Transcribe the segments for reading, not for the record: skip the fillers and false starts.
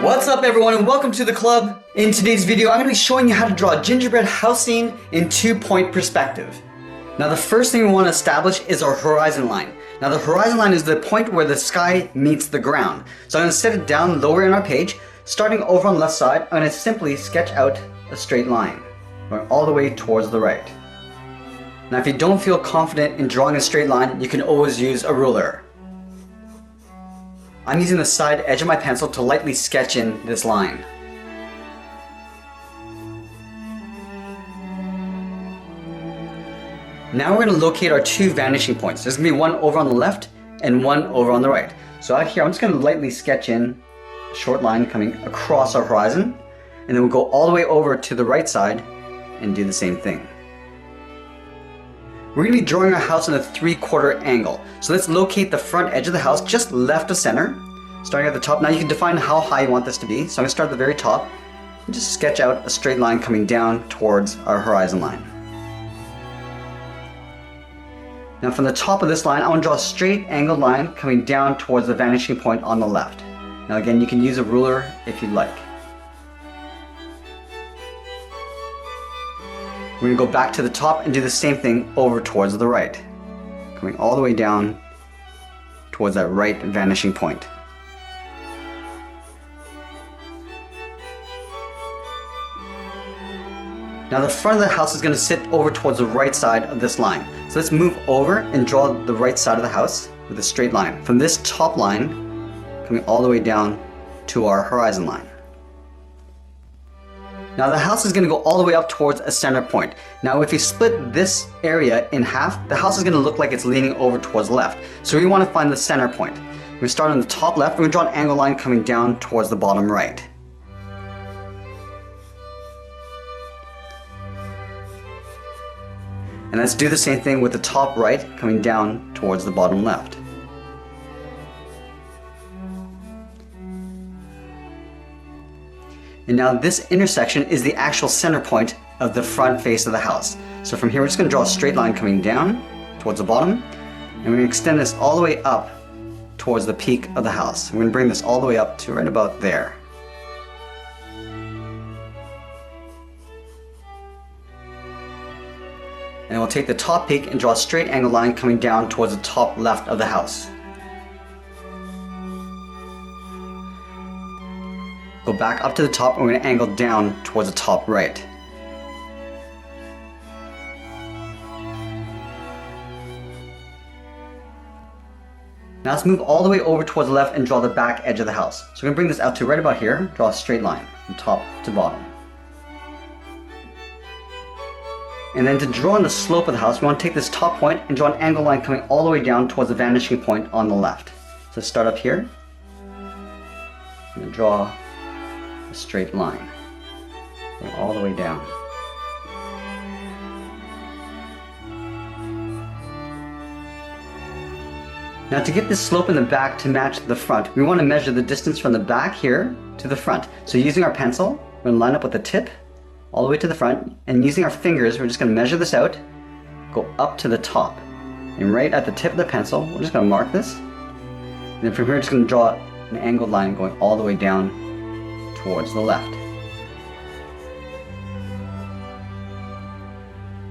What's up everyone and welcome to the club. In today's video I'm going to be showing you how to draw a gingerbread house scene in 2-point perspective. Now the first thing we want to establish is our horizon line. Now the horizon line is the point where the sky meets the ground. So I'm going to set it down lower in our page. Starting over on the left side, I'm going to simply sketch out a straight line going all the way towards the right. Now if you don't feel confident in drawing a straight line, you can always use a ruler. I'm using the side edge of my pencil to lightly sketch in this line. Now we're going to locate our two vanishing points. There's going to be one over on the left and one over on the right. So out here I'm just going to lightly sketch in a short line coming across our horizon, and then we'll go all the way over to the right side and do the same thing. We're going to be drawing our house in a 3/4 angle. So let's locate the front edge of the house just left of center, starting at the top. Now you can define how high you want this to be. So I'm going to start at the very top and just sketch out a straight line coming down towards our horizon line. Now from the top of this line, I want to draw a straight angled line coming down towards the vanishing point on the left. Now again, you can use a ruler if you'd like. We're going to go back to the top and do the same thing over towards the right, coming all the way down towards that right vanishing point. Now the front of the house is going to sit over towards the right side of this line. So let's move over and draw the right side of the house with a straight line. From this top line, coming all the way down to our horizon line. Now the house is going to go all the way up towards a center point. Now if you split this area in half, the house is going to look like it's leaning over towards the left. So we want to find the center point. We're going to start on the top left. We're going to draw an angle line coming down towards the bottom right. And let's do the same thing with the top right coming down towards the bottom left. And now this intersection is the actual center point of the front face of the house. So from here we're just going to draw a straight line coming down towards the bottom, and we're going to extend this all the way up towards the peak of the house. We're going to bring this all the way up to right about there. And we'll take the top peak and draw a straight angle line coming down towards the top left of the house. Go back up to the top and we're going to angle down towards the top right. Now let's move all the way over towards the left and draw the back edge of the house. So we're going to bring this out to right about here, draw a straight line from top to bottom. And then to draw in the slope of the house, we want to take this top point and draw an angle line coming all the way down towards the vanishing point on the left. So start up here and draw a straight line going all the way down. Now to get this slope in the back to match the front, we want to measure the distance from the back here to the front. So using our pencil, we're going to line up with the tip all the way to the front, and using our fingers, we're just going to measure this out, go up to the top. And right at the tip of the pencil, we're just going to mark this. And then from here, we're just going to draw an angled line going all the way down towards the left.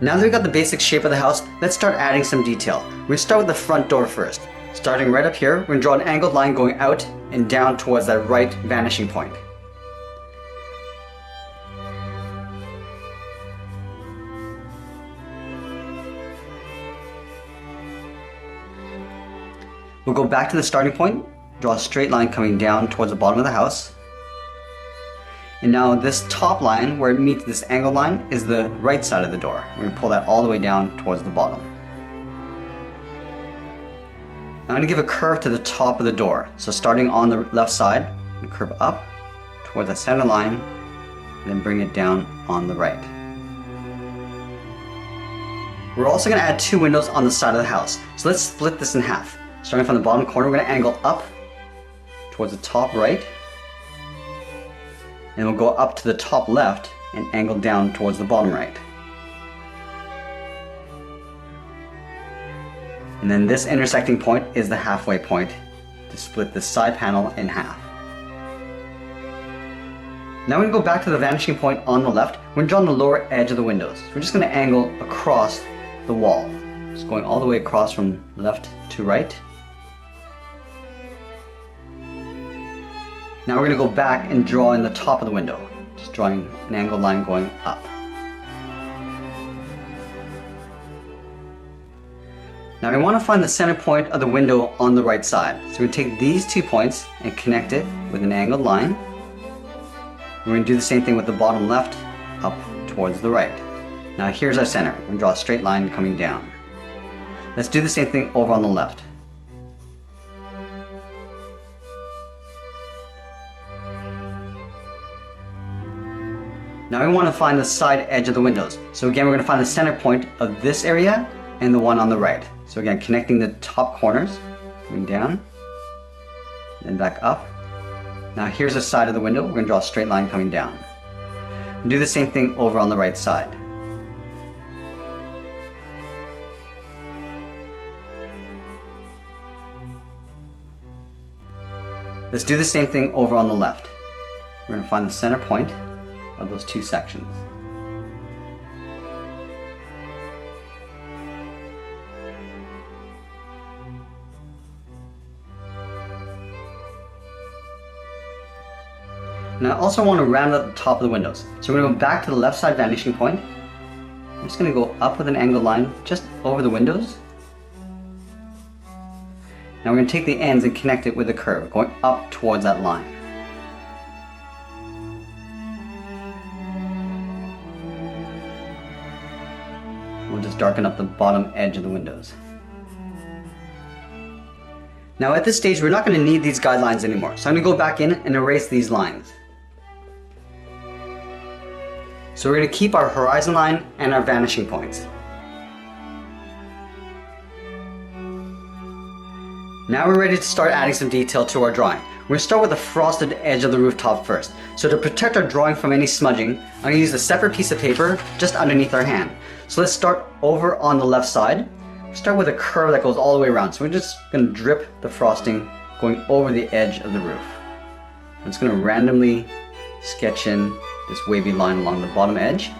Now that we've got the basic shape of the house, let's start adding some detail. We're going to start with the front door first. Starting right up here, we're going to draw an angled line going out and down towards that right vanishing point. We'll go back to the starting point, draw a straight line coming down towards the bottom of the house. And now this top line, where it meets this angled line, is the right side of the door. We're going to pull that all the way down towards the bottom. I'm going to give a curve to the top of the door. So starting on the left side, we curve up towards the center line, and then bring it down on the right. We're also going to add 2 windows on the side of the house. So let's split this in half. Starting from the bottom corner, we're going to angle up towards the top right, and we'll go up to the top left and angle down towards the bottom right. And then this intersecting point is the halfway point to split this side panel in half. Now we're going to go back to the vanishing point on the left. We're going to draw on the lower edge of the windows. So we're just going to angle across the wall. Just going all the way across from left to right. Now we're going to go back and draw in the top of the window. Just drawing an angled line going up. Now we want to find the center point of the window on the right side. So we're going to take these 2 points and connect it with an angled line. We're going to do the same thing with the bottom left up towards the right. Now here's our center. We're going to draw a straight line coming down. Let's do the same thing over on the left. Now we want to find the side edge of the windows. So again, we're going to find the center point of this area and the one on the right. So again, connecting the top corners, coming down, then back up. Now here's the side of the window. We're going to draw a straight line coming down. And do the same thing over on the right side. Let's do the same thing over on the left. We're going to find the center point of those 2 sections. And I also want to round out the top of the windows. So we're going to go back to the left side vanishing point. I'm just going to go up with an angled line just over the windows. Now we're going to take the ends and connect it with a curve, going up towards that line. We'll just darken up the bottom edge of the windows. Now at this stage, we're not going to need these guidelines anymore. So I'm going to go back in and erase these lines. So we're going to keep our horizon line and our vanishing points. Now we're ready to start adding some detail to our drawing. We're going to start with the frosted edge of the rooftop first. So to protect our drawing from any smudging, I'm going to use a separate piece of paper just underneath our hand. So let's start over on the left side. Start with a curve that goes all the way around. So we're just going to drip the frosting going over the edge of the roof. I'm just going to randomly sketch in this wavy line along the bottom edge.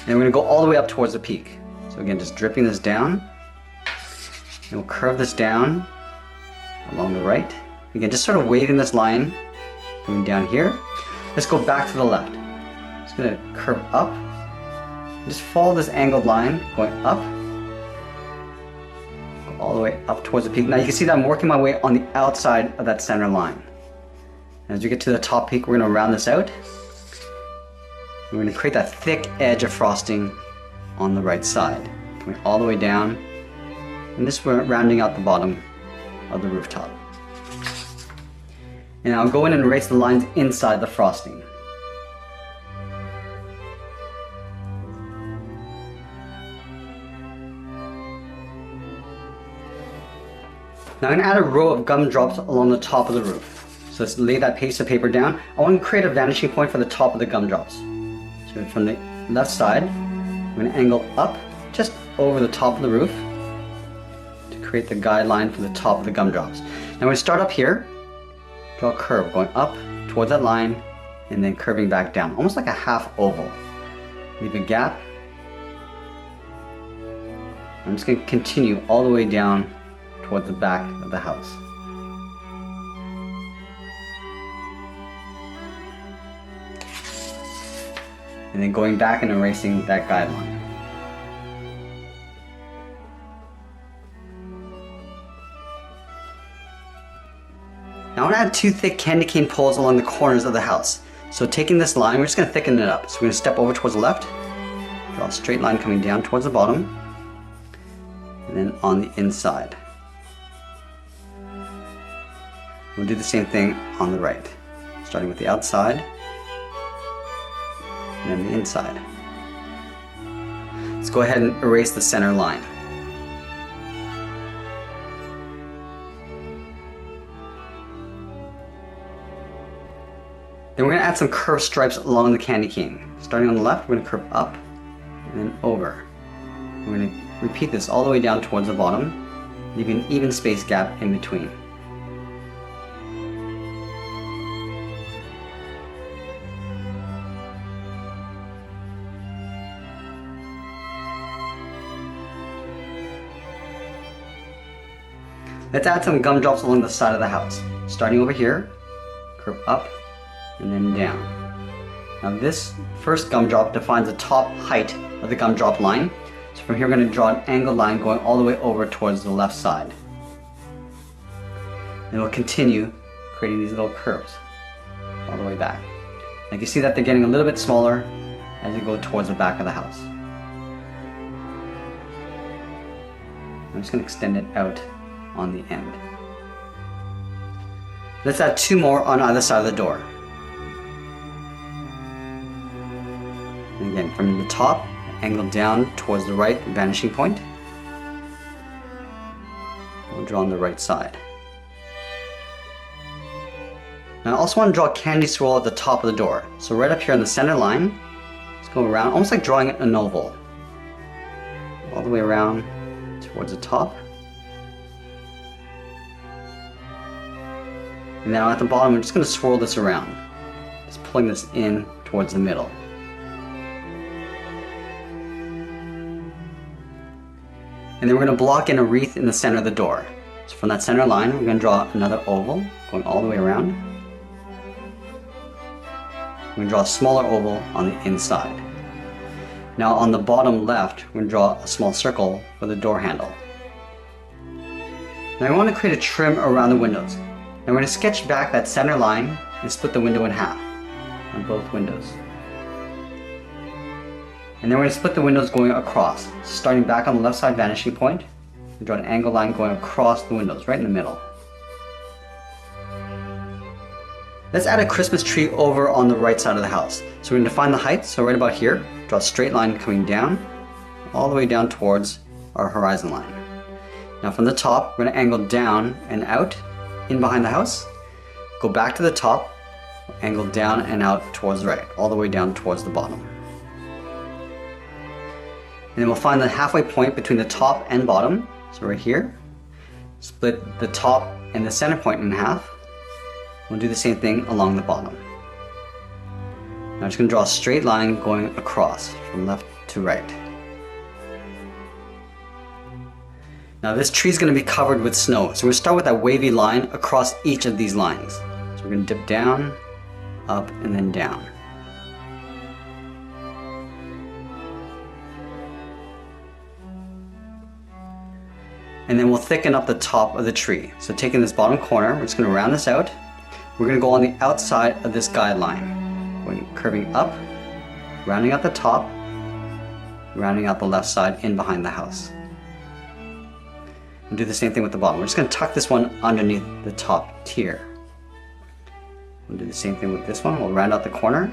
And we're going to go all the way up towards the peak. So again, just dripping this down. And we'll curve this down along the right. Again, just sort of waving this line coming down here. Let's go back to the left. Just going to curve up. Just follow this angled line going up. Go all the way up towards the peak. Now you can see that I'm working my way on the outside of that center line. As we get to the top peak, we're going to round this out. We're going to create that thick edge of frosting on the right side, coming all the way down, and this we're rounding out the bottom of the rooftop. And I'll go in and erase the lines inside the frosting. Now I'm going to add a row of gumdrops along the top of the roof. So let's lay that piece of paper down. I want to create a vanishing point for the top of the gumdrops. So from the left side, I'm going to angle up just over the top of the roof to create the guideline for the top of the gumdrops. Now I'm going to start up here, draw a curve going up towards that line and then curving back down, almost like a half oval. Leave a gap. I'm just going to continue all the way down towards the back of the house. And then going back and erasing that guideline. Now I want to add 2 thick candy cane poles along the corners of the house. So taking this line, we're just going to thicken it up. So we're going to step over towards the left, draw a straight line coming down towards the bottom, and then on the inside. We'll do the same thing on the right, starting with the outside, and then the inside. Let's go ahead and erase the center line. Then we're going to add some curved stripes along the candy cane. Starting on the left, we're going to curve up and then over. We're going to repeat this all the way down towards the bottom, leaving an even space gap in between. Let's add some gumdrops along the side of the house. Starting over here, curve up and then down. Now this first gumdrop defines the top height of the gumdrop line. So from here we're going to draw an angled line going all the way over towards the left side. And we'll continue creating these little curves all the way back. Like you see that they're getting a little bit smaller as you go towards the back of the house. I'm just going to extend it out on the end. Let's add 2 more on either side of the door. And again, from the top, angle down towards the right vanishing point. We'll draw on the right side. Now I also want to draw a candy swirl at the top of the door. So right up here on the center line, let's go around, almost like drawing an oval. All the way around towards the top. And now at the bottom, we're just going to swirl this around. Just pulling this in towards the middle. And then we're going to block in a wreath in the center of the door. So from that center line, we're going to draw another oval going all the way around. We're going to draw a smaller oval on the inside. Now on the bottom left, we're going to draw a small circle for the door handle. Now I want to create a trim around the windows. Now we're going to sketch back that center line and split the window in half on both windows. And then we're going to split the windows going across. Starting back on the left side vanishing point, we draw an angled line going across the windows, right in the middle. Let's add a Christmas tree over on the right side of the house. So we're going to define the height, so right about here, draw a straight line coming down, all the way down towards our horizon line. Now from the top, we're going to angle down and out, in behind the house, go back to the top, angle down and out towards the right, all the way down towards the bottom. And then we'll find the halfway point between the top and bottom, so right here, split the top and the center point in half. We'll do the same thing along the bottom. Now I'm just going to draw a straight line going across from left to right. Now this tree is going to be covered with snow, so we'll start with that wavy line across each of these lines. So we're going to dip down, up, and then down. And then we'll thicken up the top of the tree. So taking this bottom corner, we're just going to round this out. We're going to go on the outside of this guideline, going curving up, rounding out the top, rounding out the left side in behind the house. And do the same thing with the bottom. We're just going to tuck this one underneath the top tier. We'll do the same thing with this one. We'll round out the corner,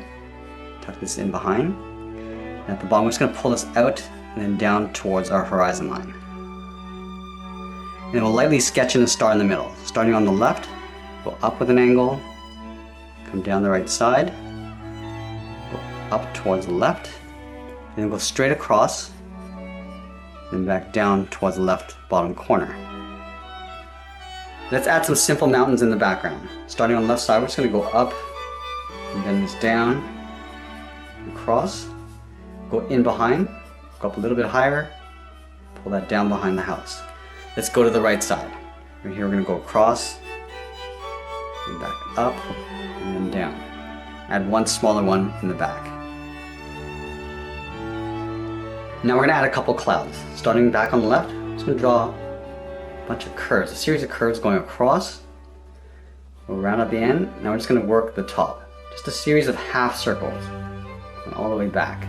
tuck this in behind. And at the bottom, we're just going to pull this out and then down towards our horizon line. And then we'll lightly sketch in a star in the middle. Starting on the left, go up with an angle, come down the right side, go up towards the left, and then go straight across, then back down towards the left bottom corner. Let's add some simple mountains in the background. Starting on the left side, we're just going to go up, and bend this down, across, go in behind, go up a little bit higher, pull that down behind the house. Let's go to the right side. Right here we're going to go across, and back up, and then down. Add one smaller one in the back. Now we're going to add a couple clouds. Starting back on the left, I'm just going to draw a bunch of curves, a series of curves going across. We'll round at the end. Now we're just going to work the top. Just a series of half circles, going all the way back.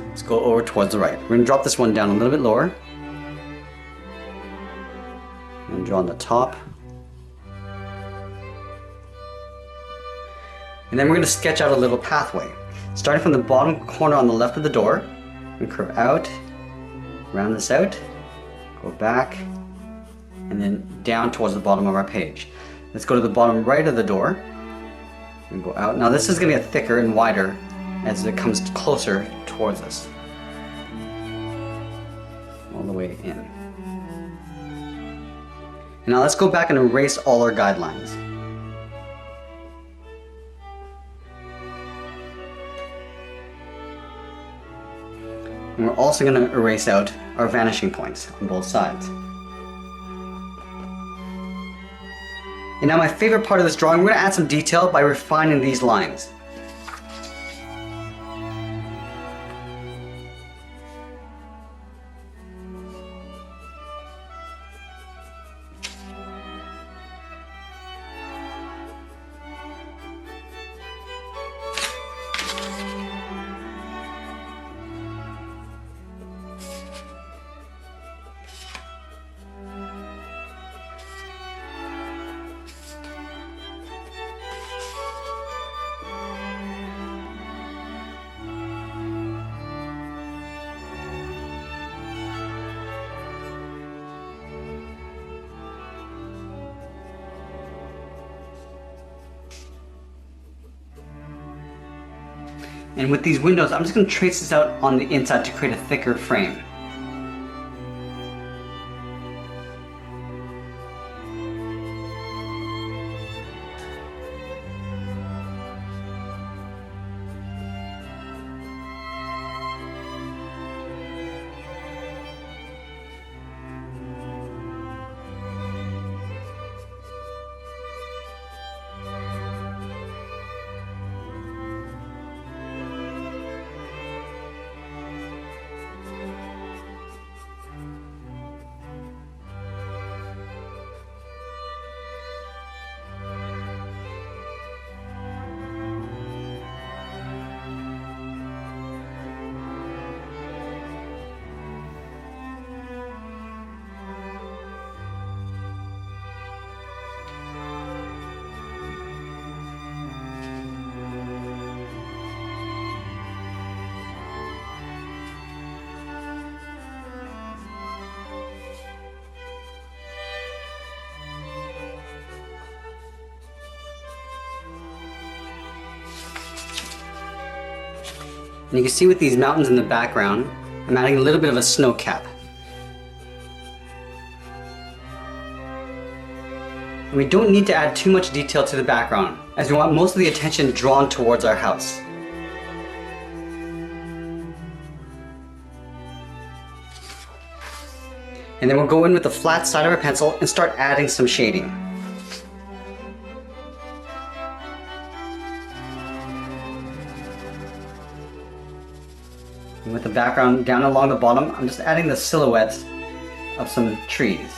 Let's go over towards the right. We're going to drop this one down a little bit lower. And draw on the top. And then we're going to sketch out a little pathway. Starting from the bottom corner on the left of the door, we curve out, round this out, go back, and then down towards the bottom of our page. Let's go to the bottom right of the door, and go out. Now this is going to get thicker and wider as it comes closer towards us. All the way in. And now let's go back and erase all our guidelines. And we're also going to erase out our vanishing points on both sides. And now my favorite part of this drawing, we're going to add some detail by refining these lines. And with these windows, I'm just going to trace this out on the inside to create a thicker frame. And you can see with these mountains in the background, I'm adding a little bit of a snow cap. And we don't need to add too much detail to the background, as we want most of the attention drawn towards our house. And then we'll go in with the flat side of our pencil and start adding some shading. And with the background down along the bottom, I'm just adding the silhouettes of some trees.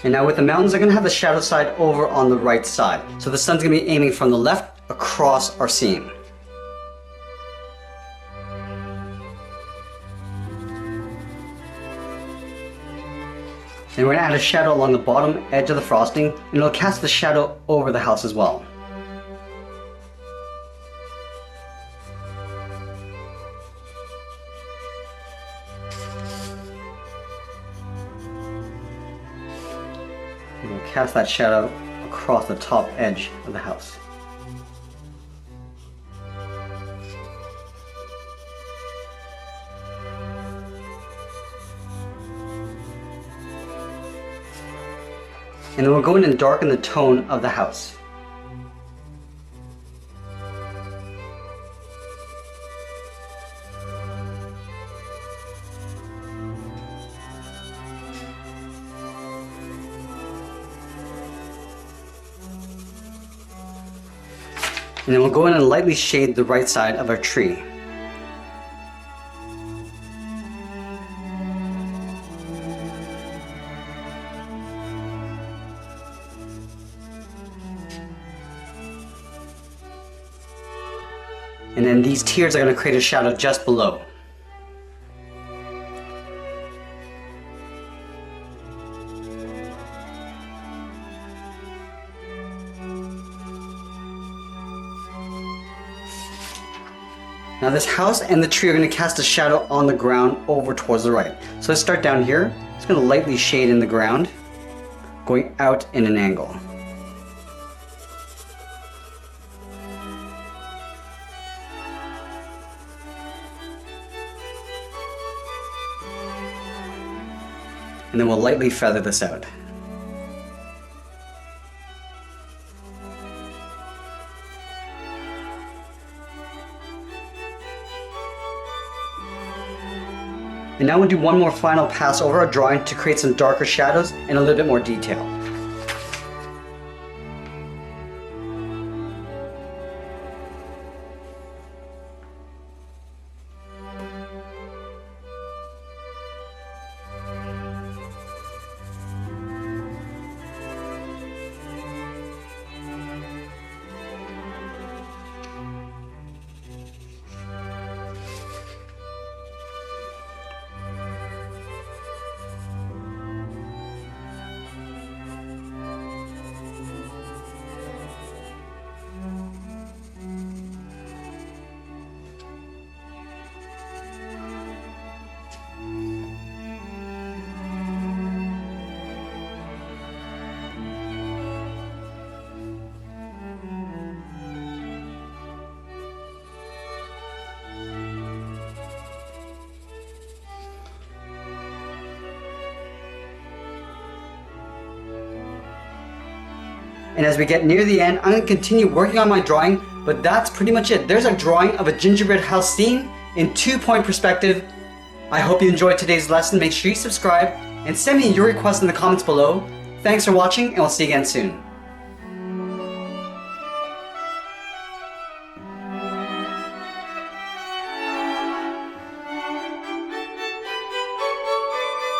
And now with the mountains, they're going to have the shadow side over on the right side. So the sun's going to be aiming from the left across our scene. And we're going to add a shadow along the bottom edge of the frosting, and it'll cast the shadow over the house as well. And we'll cast that shadow across the top edge of the house. And then we'll go in and darken the tone of the house. And then we'll go in and lightly shade the right side of our tree. And then these tiers are going to create a shadow just below. Now this house and the tree are going to cast a shadow on the ground over towards the right. So let's start down here. It's going to lightly shade in the ground, going out in an angle. And then we'll lightly feather this out. And now we'll do one more final pass over our drawing to create some darker shadows and a little bit more detail. And as we get near the end, I'm going to continue working on my drawing, but that's pretty much it. There's a drawing of a gingerbread house scene in 2-point perspective. I hope you enjoyed today's lesson. Make sure you subscribe and send me your requests in the comments below. Thanks for watching, and we'll see you again soon.